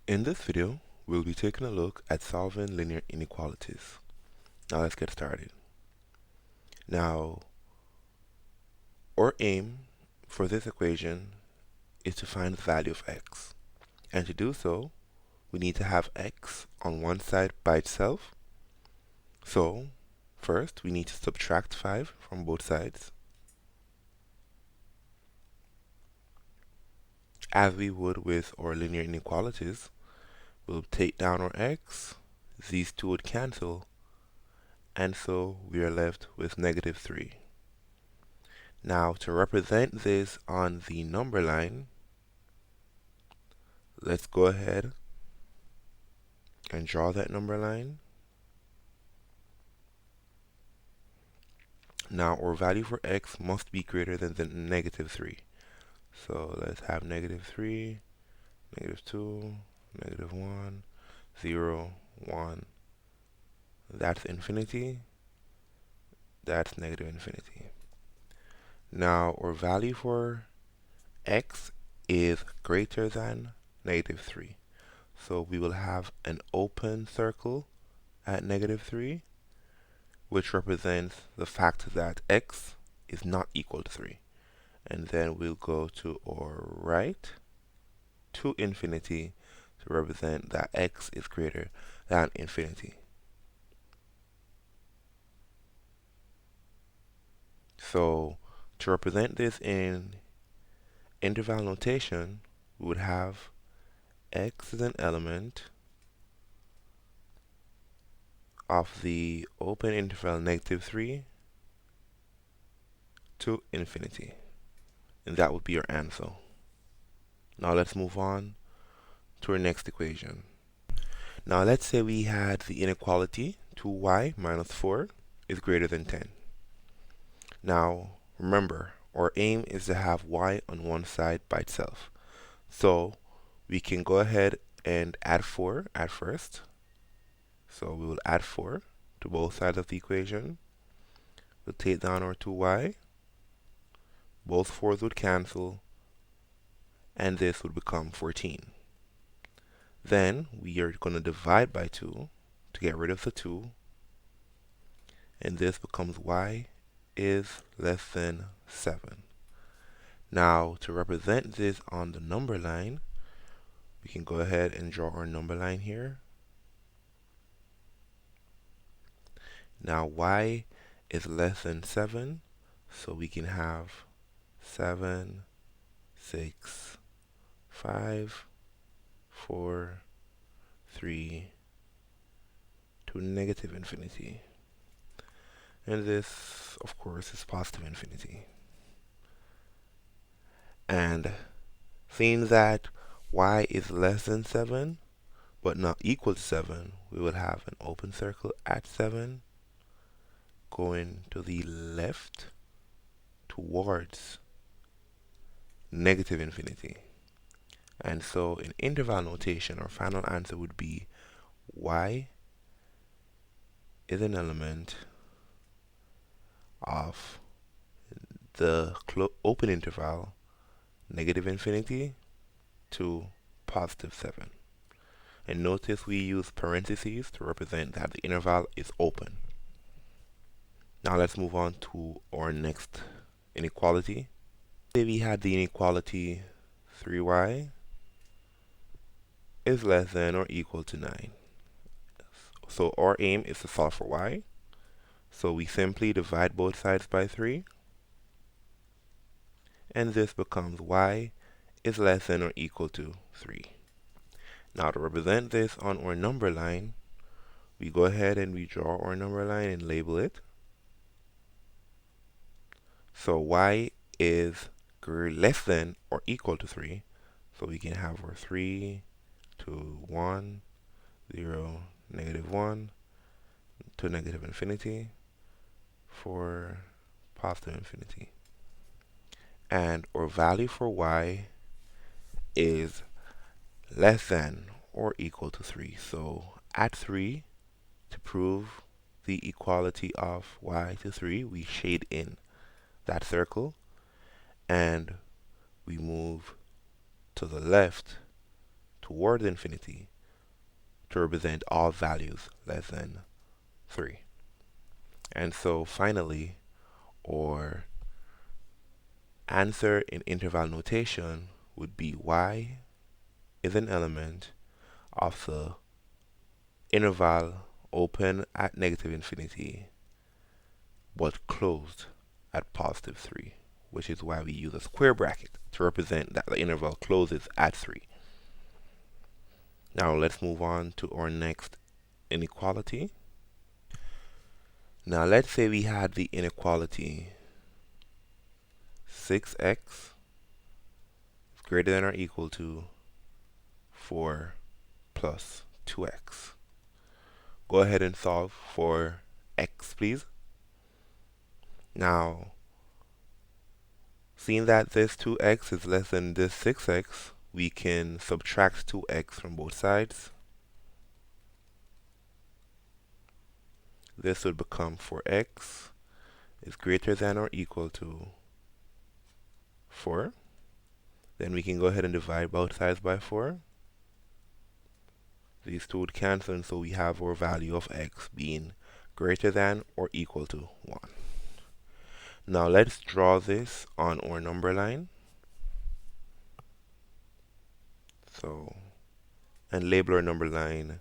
In this video, we'll be taking a look at solving linear inequalities. Now let's get started. Now, our aim for this equation is to find the value of x. And to do so, we need to have x on one side by itself. So, first we need to subtract 5 from both sides, as we would with our linear inequalities. We'll take down our x, these two would cancel, and so we are left with -3. Now, to represent this on the number line, let's go ahead and draw that number line. Now, our value for x must be greater than the -3. So let's have -3, -2, -1, 0, 1. That's infinity. That's -infinity. Now, our value for x is greater than -3. So we will have an open circle at -3, which represents the fact that x is not equal to 3. And then we'll go to our right to infinity to represent that x is greater than infinity. So to represent this in interval notation, we would have x is an element of the open interval -3 to infinity. And that would be our answer. Now let's move on to our next equation. Now let's say we had the inequality 2y minus 4 is greater than 10. Now remember, our aim is to have y on one side by itself. So we can go ahead and add 4 at first. So we will add 4 to both sides of the equation. We'll take down our 2y. Both 4's would cancel, and this would become 14. Then we are going to divide by 2 to get rid of the 2, and this becomes y is less than 7. Now, to represent this on the number line, we can go ahead and draw our number line here. Now, y is less than 7, so we can have 7, 6, 5, 4, 3, to -infinity. And this, of course, is positive infinity. And seeing that y is less than 7, but not equal to 7, we will have an open circle at 7 going to the left towards -infinity. And so in interval notation, our final answer would be y is an element of the open interval -infinity to +7. And notice we use parentheses to represent that the interval is open. Now let's move on to our next inequality. Say we had the inequality 3y is less than or equal to 9. So our aim is to solve for y. So we simply divide both sides by 3. And this becomes y is less than or equal to 3. Now to represent this on our number line, we go ahead and we draw our number line and label it. So y is less than or equal to 3. So we can have our 3 to 1, 0, -1 to -infinity for positive infinity. And our value for y is less than or equal to 3. So at 3, to prove the equality of y to 3, we shade in that circle and we move to the left towards infinity to represent all values less than 3. And so finally, our answer in interval notation would be y is an element of the interval open at negative infinity but closed at positive 3, which is why we use a square bracket to represent that the interval closes at 3. Now let's move on to our next inequality. Now let's say we had the inequality 6x is greater than or equal to 4 plus 2x. Go ahead and solve for x, please. Now, seeing that this 2x is less than this 6x, we can subtract 2x from both sides. This would become 4x is greater than or equal to 4. Then we can go ahead and divide both sides by 4. These two would cancel, and so we have our value of x being greater than or equal to 1. Now let's draw this on our number line. So, and label our number line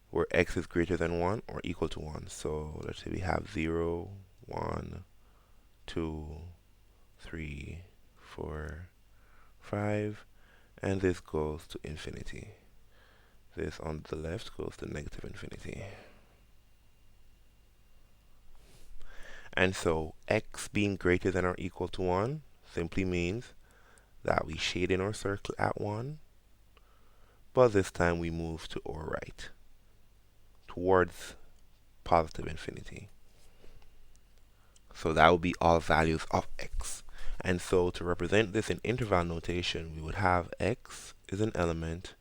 where x is greater than 1 or equal to 1. So let's say we have 0, 1, 2, 3, 4, 5, and this goes to infinity. This on the left goes to negative infinity. And so x being greater than or equal to 1 simply means that we shade in our circle at 1, but this time we move to our right towards positive infinity. So that would be all values of x. And so to represent this in interval notation, we would have x is an element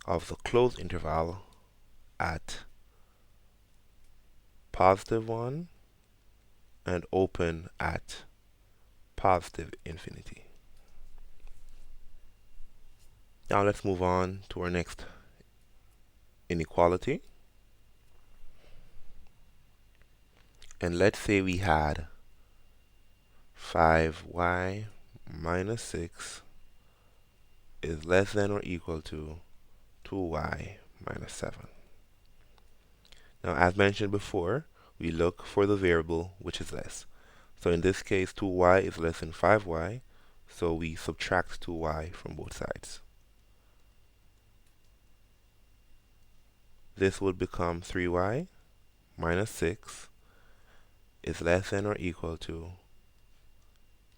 of the closed interval at positive 1 and open at positive infinity. Now let's move on to our next inequality. And let's say we had 5y minus 6 is less than or equal to 2y minus 7. Now, as mentioned before, we look for the variable which is less. So in this case, 2y is less than 5y, so we subtract 2y from both sides. This would become 3y minus 6 is less than or equal to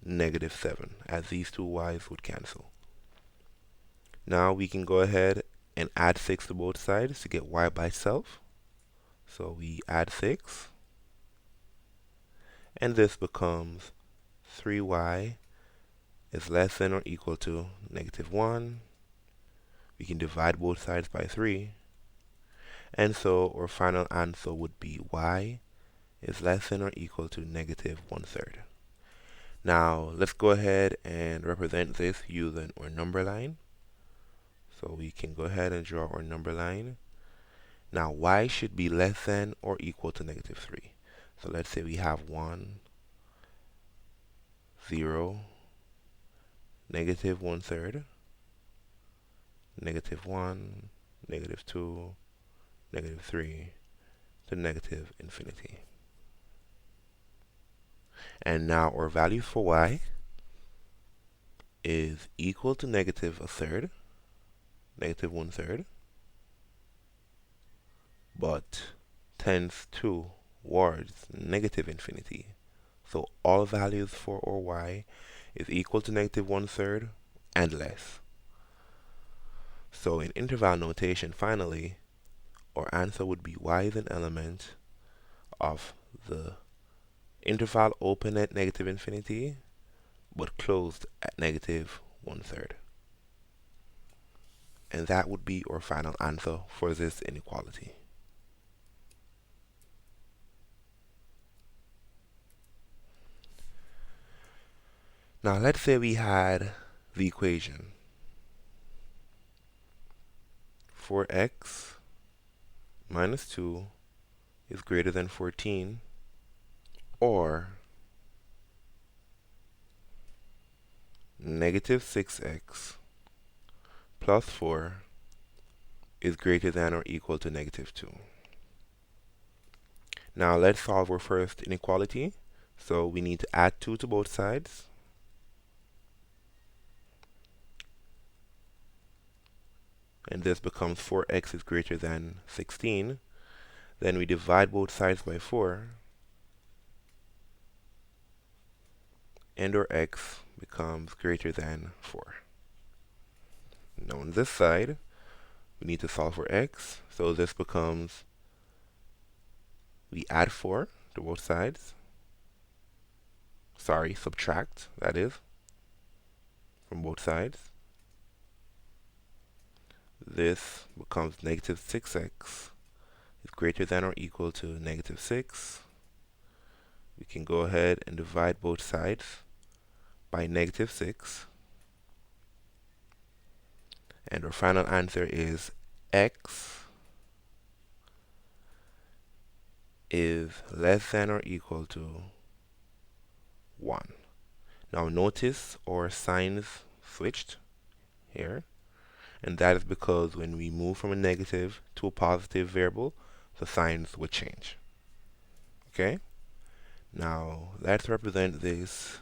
negative 7, as these two y's would cancel. Now we can go ahead and add 6 to both sides to get y by itself. So we add 6, and this becomes 3y is less than or equal to negative 1. We can divide both sides by 3, and so our final answer would be y is less than or equal to negative 1/3. Now let's go ahead and represent this using our number line. So we can go ahead and draw our number line. Now y should be less than or equal to negative 3. So let's say we have 1, 0, negative 1/3, negative 1, negative 2, negative 3, to negative infinity. And now our value for y is equal to negative 1/3, negative 1/3, but tends towards negative infinity. So all values for our y is equal to negative 1/3 and less. So in interval notation, finally, our answer would be y is an element of the interval open at negative infinity but closed at negative 1/3. And that would be our final answer for this inequality. Now let's say we had the equation 4x minus 2 is greater than 14, or negative 6x plus 4 is greater than or equal to negative 2. Now let's solve our first inequality. So we need to add 2 to both sides. And this becomes 4x is greater than 16. Then we divide both sides by 4. And our x becomes greater than 4. Now on this side, we need to solve for x. So this becomes, we add 4 to both sides. Sorry, subtract, that is, from both sides. This becomes negative 6x is greater than or equal to negative 6. We can go ahead and divide both sides by negative 6. And our final answer is x is less than or equal to 1. Now notice our signs switched here, and that is because when we move from a negative to a positive variable, the signs would change. Okay? Now let's represent this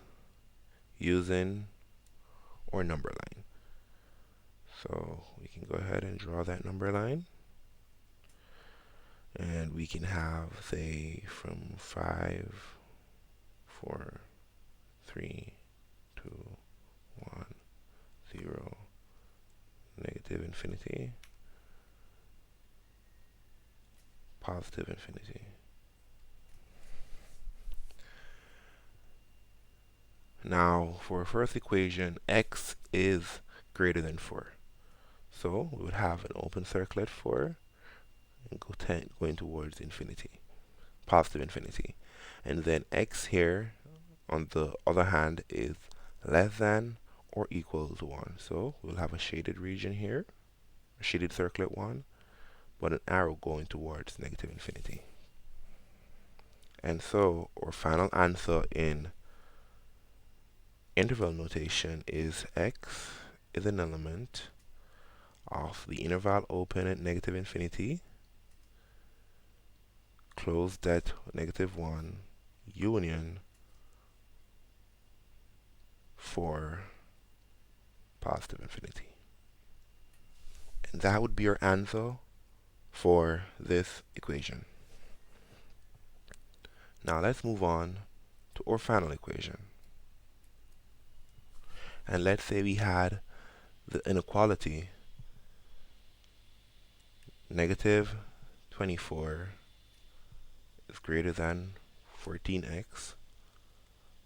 using our number line. So we can go ahead and draw that number line. And we can have, say, from 5, 4, 3, 2, 1, 0, negative infinity, positive infinity. Now, for our first equation, x is greater than 4. So we would have an open circle at 4 and going towards infinity, positive infinity. And then x here, on the other hand, is less than or equal to 1. So we'll have a shaded region here, a shaded circle at 1, but an arrow going towards negative infinity. And so our final answer in interval notation is x is an element of the interval open at negative infinity, closed at negative 1, union for positive infinity. And that would be our answer for this equation. Now let's move on to our final equation. And let's say we had the inequality negative 24 is greater than 14x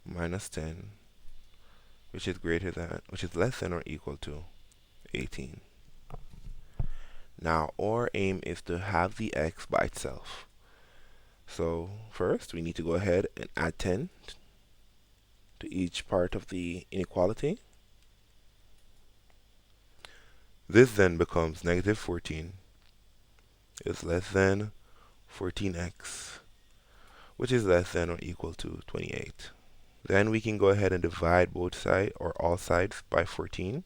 minus 10, which is less than or equal to 18. Now our aim is to have the x by itself. So first we need to go ahead and add 10 to each part of the inequality. This then becomes negative 14 is less than 14x, which is less than or equal to 28. Then we can go ahead and divide both sides or all sides by 14.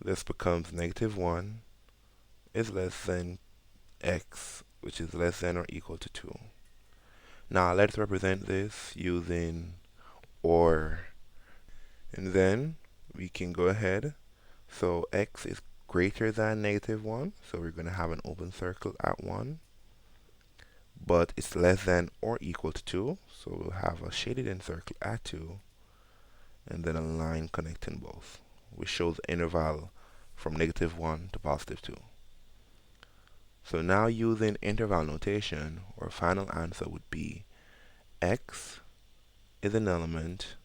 This becomes negative 1 is less than x, which is less than or equal to 2. Now let's represent this using OR. And then we can go ahead. So x is greater than negative 1. So we're going to have an open circle at 1. But it's less than or equal to 2. So we'll have a shaded in circle at 2. And then a line connecting both, which shows the interval from negative 1 to positive 2. So now using interval notation, our final answer would be x is an element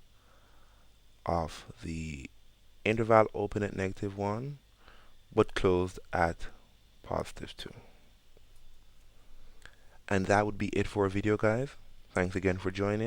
of the interval open at negative 1 but closed at positive 2. And that would be it for our video, guys. Thanks again for joining.